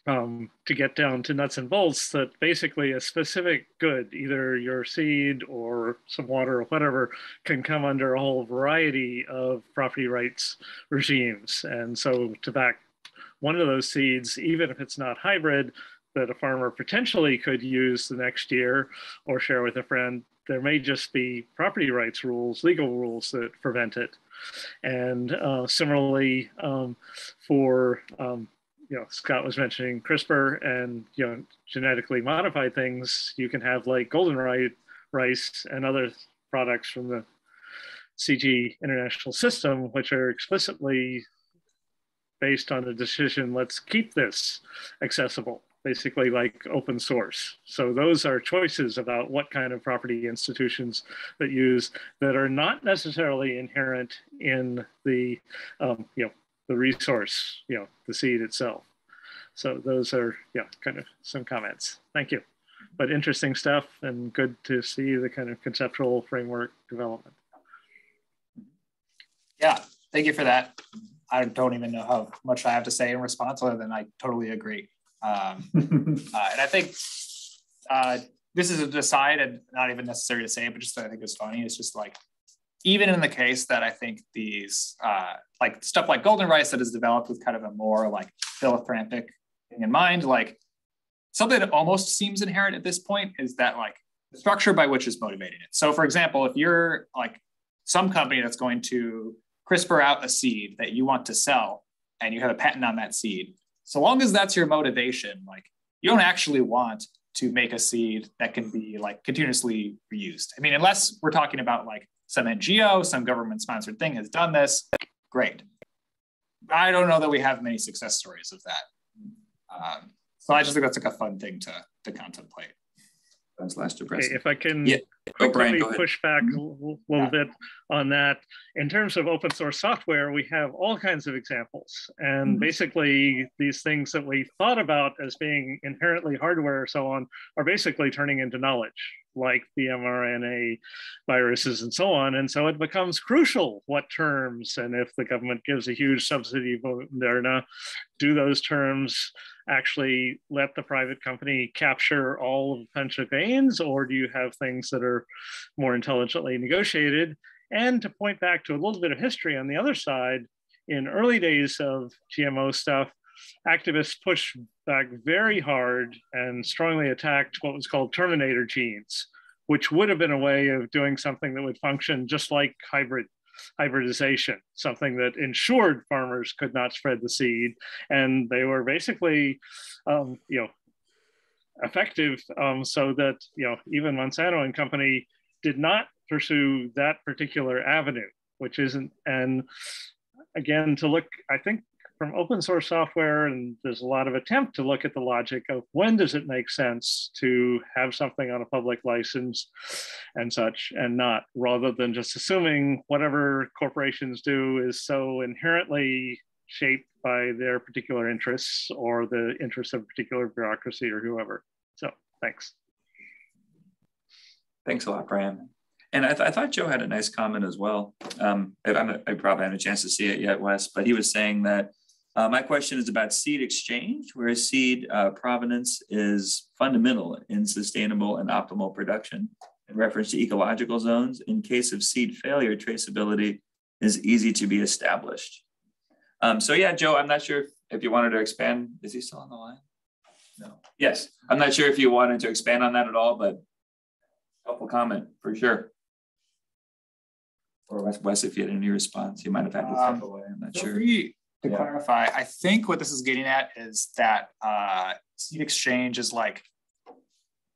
S8: to get down to nuts and bolts, that basically a specific good, either your seed or some water or whatever, can come under a whole variety of property rights regimes. And so to back one of those seeds, even if it's not hybrid, that a farmer potentially could use the next year or share with a friend, there may just be property rights rules, legal rules that prevent it. And similarly, for Scott was mentioning CRISPR and genetically modified things, you can have like golden rice and other products from the CG international system, which are explicitly based on a decision, let's keep this accessible, basically like open source. So those are choices about what kind of property institutions that use that are not necessarily inherent in the, the resource, the seed itself. So those are, kind of some comments. Thank you. But interesting stuff and good to see the kind of conceptual framework development.
S2: Yeah, thank you for that. I don't even know how much I have to say in response other than I totally agree. And I think this is a aside and not even necessary to say, but just I think it's funny. It's just like, even in the case that I think these, like stuff like golden rice that is developed with kind of a more like philanthropic thing in mind, like something that almost seems inherent at this point is that like the structure by which is motivating it. So for example, if you're like some company that's going to CRISPR out a seed that you want to sell and you have a patent on that seed, so long as that's your motivation, like you don't actually want to make a seed that can be like continuously reused. I mean, unless we're talking about like some NGO, some government sponsored thing has done this, great. I don't know that we have many success stories of that. So I just think that's like a fun thing to contemplate.
S1: That's less depressing.
S8: Okay, if I can
S1: Brian,
S8: push back a little bit on that. In terms of open source software, we have all kinds of examples. And basically these things that we thought about as being inherently hardware or so on are basically turning into knowledge, like the mRNA viruses and so on. And so it becomes crucial what terms, and if the government gives a huge subsidy for Moderna, do those terms actually let the private company capture all of the potential gains, or do you have things that are more intelligently negotiated? And to point back to a little bit of history on the other side, in early days of GMO stuff, activists pushed back very hard and strongly attacked what was called terminator genes, which would have been a way of doing something that would function just like hybridization, something that ensured farmers could not spread the seed. And they were basically, effective so that, even Monsanto and company did not pursue that particular avenue, which isn't, and again, to look, I think from open source software, and there's a lot of attempt to look at the logic of when does it make sense to have something on a public license and such, and not, rather than just assuming whatever corporations do is so inherently shaped by their particular interests or the interests of a particular bureaucracy or whoever. So thanks.
S1: Thanks a lot, Brian. And I thought Joe had a nice comment as well. I probably haven't a chance to see it yet, Wes, but he was saying that my question is about seed exchange, where seed provenance is fundamental in sustainable and optimal production. In reference to ecological zones, in case of seed failure, traceability is easy to be established. So yeah, Joe, I'm not sure if you wanted to expand. Is he still on the line? No. Yes, I'm not sure if you wanted to expand on that at all, but helpful comment for sure. Or Wes, if you had any response, you might have had to step away. I'm not sure.
S2: To clarify, I think what this is getting at is that seed exchange is like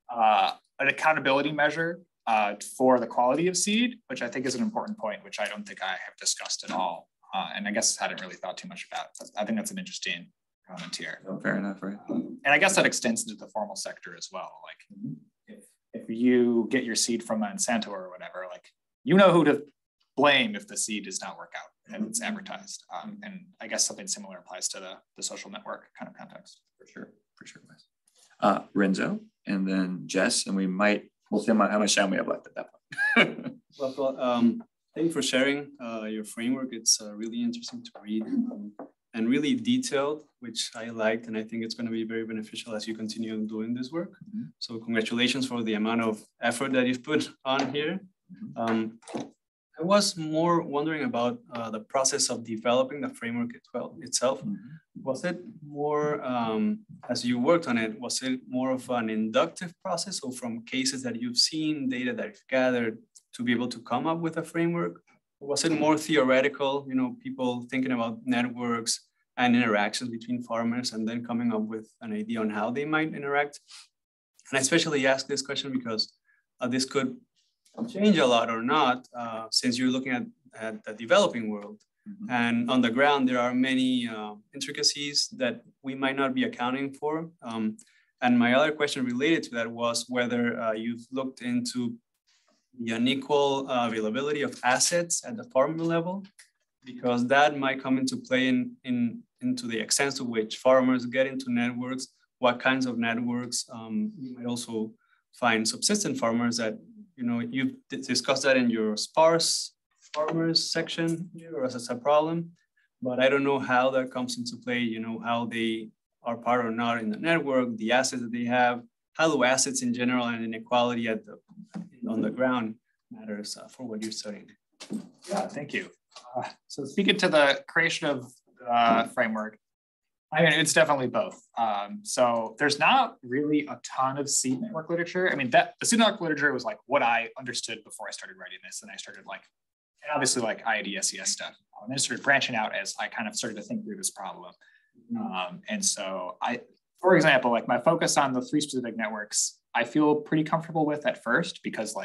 S2: an accountability measure for the quality of seed, which I think is an important point, which I don't think I have discussed at all. And I guess I hadn't really thought too much about. I think that's an interesting comment here.
S1: Oh, fair enough, right?
S2: And I guess that extends into the formal sector as well. Like if you get your seed from Monsanto or whatever, like you know who to blame if the seed does not work out and it's advertised. And I guess something similar applies to the social network kind of context.
S1: For sure. Renzo, and then Jess, and we'll see how much time we have left at that point.
S9: Well, thank you for sharing your framework. It's really interesting to read and really detailed, which I liked, and I think it's going to be very beneficial as you continue doing this work. Mm-hmm. So congratulations for the amount of effort that you've put on here. Mm-hmm. I was more wondering about the process of developing the framework itself. Mm-hmm. Was it more, as you worked on it, was it more of an inductive process, or from cases that you've seen, data that you've gathered, to be able to come up with a framework? Or was it more theoretical, people thinking about networks and interactions between farmers and then coming up with an idea on how they might interact? And I especially ask this question because this could change a lot or not, since you're looking at the developing world. Mm-hmm. And on the ground, there are many intricacies that we might not be accounting for. And my other question related to that was whether you've looked into the unequal availability of assets at the farmer level, because that might come into play into the extent to which farmers get into networks, what kinds of networks. You might also find subsistence farmers that, you've discussed that in your sparse farmers section here as a problem, but I don't know how that comes into play, how they are part or not in the network, the assets that they have, how do assets in general and inequality on the ground matters for what you're studying.
S2: Yeah, thank you. So speaking to the creation of the framework, I mean, it's definitely both. So there's not really a ton of seed network literature. I mean, the seed network literature was like what I understood before I started writing this. And I started and obviously IID, SES stuff. And then started branching out as I kind of started to think through this problem. And so for example, my focus on the 3 specific networks, I feel pretty comfortable with at first, because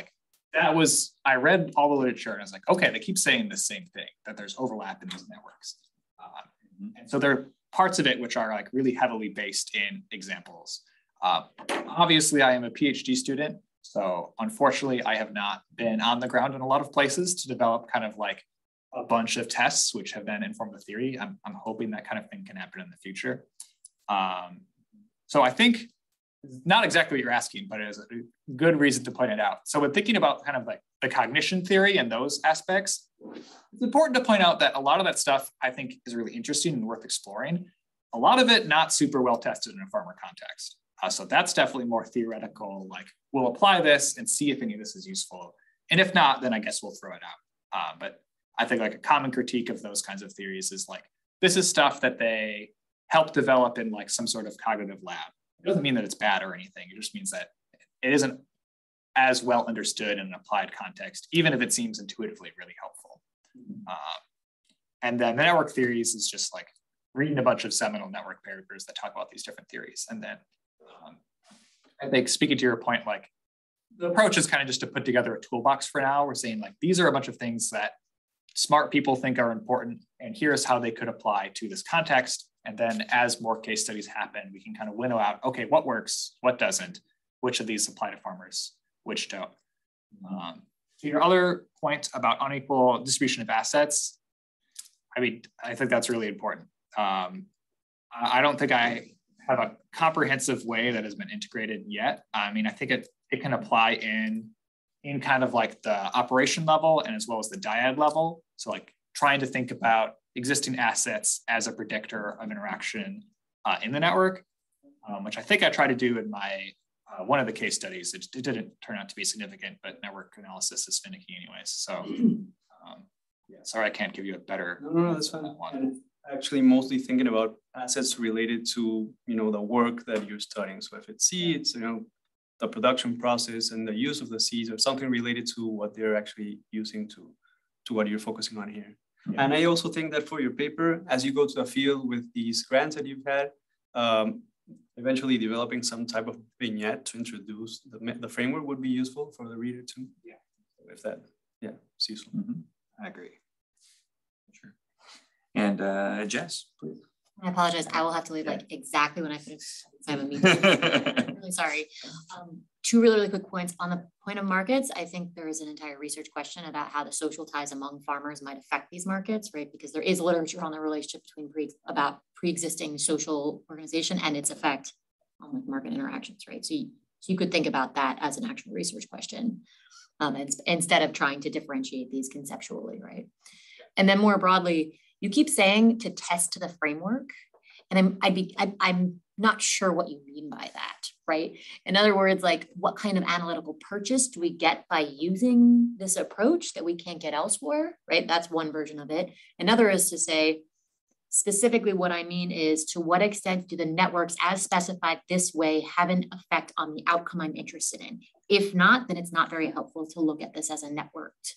S2: I read all the literature and I was like, okay, they keep saying the same thing, that there's overlap in these networks. And so there are parts of it which are really heavily based in examples. Obviously, I am a PhD student, so unfortunately, I have not been on the ground in a lot of places to develop kind of a bunch of tests which have then informed the theory. I'm hoping that kind of thing can happen in the future. So I think not exactly what you're asking, but it is a good reason to point it out. So when thinking about kind of the cognition theory and those aspects, it's important to point out that a lot of that stuff I think is really interesting and worth exploring. A lot of it not super well tested in a farmer context. So that's definitely more theoretical, we'll apply this and see if any of this is useful. And if not, then I guess we'll throw it out. But I think a common critique of those kinds of theories is this is stuff that they help develop in some sort of cognitive lab. It doesn't mean that it's bad or anything. It just means that it isn't as well understood in an applied context, even if it seems intuitively really helpful. And then the network theories is just reading a bunch of seminal network papers that talk about these different theories. And then I think, speaking to your point, the approach is kind of just to put together a toolbox for now. We're saying these are a bunch of things that smart people think are important, and here's how they could apply to this context. And then as more case studies happen, we can kind of winnow out, okay, what works, what doesn't, which of these apply to farmers, which don't. To your other point about unequal distribution of assets, I mean, I think that's really important. I don't think I have a comprehensive way that has been integrated yet. I mean, I think it can apply in in kind of like the operation level and as well as the dyad level. So like trying to think about existing assets as a predictor of interaction in the network, which I think I tried to do in my one of the case studies. It didn't turn out to be significant, but network analysis is finicky anyways. So yeah, sorry, I can't give you a better.
S9: No, that's fine. And actually mostly thinking about assets related to, the work that you're studying. So if it's seeds, the production process and the use of the seeds or something related to what they're actually using to what you're focusing on here. Yeah. And I also think that for your paper, as you go to the field with these grants that you've had, eventually developing some type of vignette to introduce the framework would be useful for the reader too. Yeah. So if that, it's useful.
S1: Mm-hmm. I agree. Sure. And Jess, please.
S3: I apologize. I will have to leave like exactly when I finish. I have a meeting. I'm really sorry. Two really quick points. On the point of markets, I think there is an entire research question about how the social ties among farmers might affect these markets, right? Because there is literature on the relationship between pre-existing social organization and its effect on like market interactions, right? So you could think about that as an actual research question instead of trying to differentiate these conceptually, right? And then more broadly, you keep saying to test the framework, and I'm not sure what you mean by that, right? In other words, like what kind of analytical purchase do we get by using this approach that we can't get elsewhere, right? That's one version of it. Another is to say, specifically what I mean is to what extent do the networks as specified this way have an effect on the outcome I'm interested in? If not, then it's not very helpful to look at this as a networked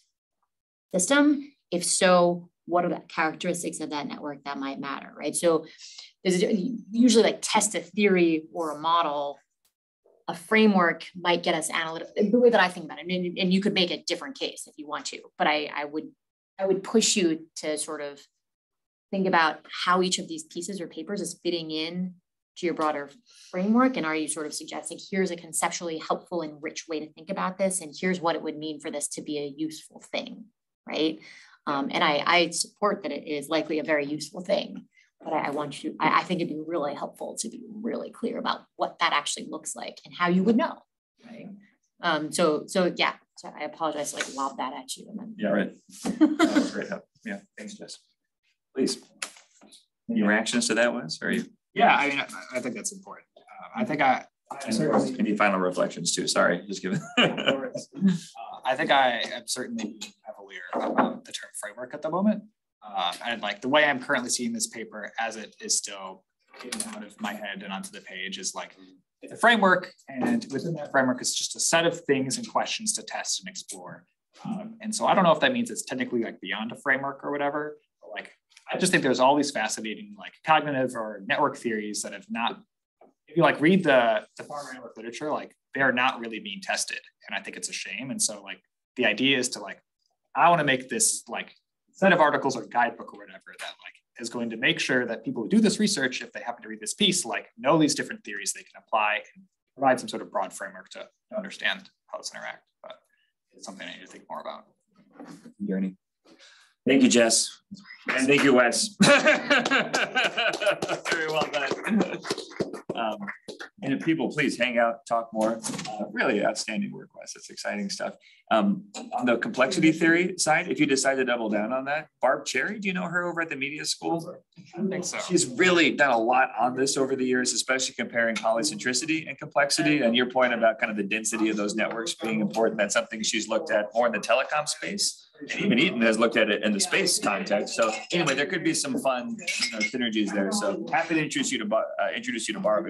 S3: system. If so, what are the characteristics of that network that might matter, right? So there's usually like test a theory or a model. A framework might get us analytical, the way that I think about it, and you could make a different case if you want to, but I would push you to sort of think about how each of these pieces or papers is fitting in to your broader framework. And are you sort of suggesting here's a conceptually helpful and rich way to think about this, and here's what it would mean for this to be a useful thing, right? And I support that it is likely a very useful thing, but I think it'd be really helpful to be really clear about what that actually looks like and how you would know, right? So I apologize, like lob that at you. And then...
S1: Yeah, right. That was great help. Yeah, thanks, Jess. Please. Any reactions to that, Wes? Or you?
S2: Yeah, I mean, I think that's important. I think
S1: any final reflections too? Sorry, just give it.
S2: I think I am certainly being cavalier about the term framework at the moment. And like the way I'm currently seeing this paper as it is still getting out of my head and onto the page is like it's a framework, and within that framework, it's just a set of things and questions to test and explore. And so I don't know if that means it's technically like beyond a framework or whatever, but like I just think there's all these fascinating like cognitive or network theories that have not, if you like read the farmer network literature, like they are not really being tested. And I think it's a shame. And so like the idea is to like, I want to make this like set of articles or guidebook or whatever that like is going to make sure that people who do this research, if they happen to read this piece, like know these different theories they can apply and provide some sort of broad framework to understand how this interact. But it's something I need to think more about.
S1: Journey. Thank you, Jess. And thank you, Wes. Very well done. And people, please hang out, talk more. Really outstanding work, Wes. It's exciting stuff. On the complexity theory side, if you decide to double down on that, Barb Cherry, do you know her over at the media school?
S2: I think so.
S1: She's really done a lot on this over the years, especially comparing polycentricity and complexity. And your point about kind of the density of those networks being important, that's something she's looked at more in the telecom space. And even Eaton has looked at it in the space context. So anyway, there could be some fun synergies there. So happy to introduce you to Barb.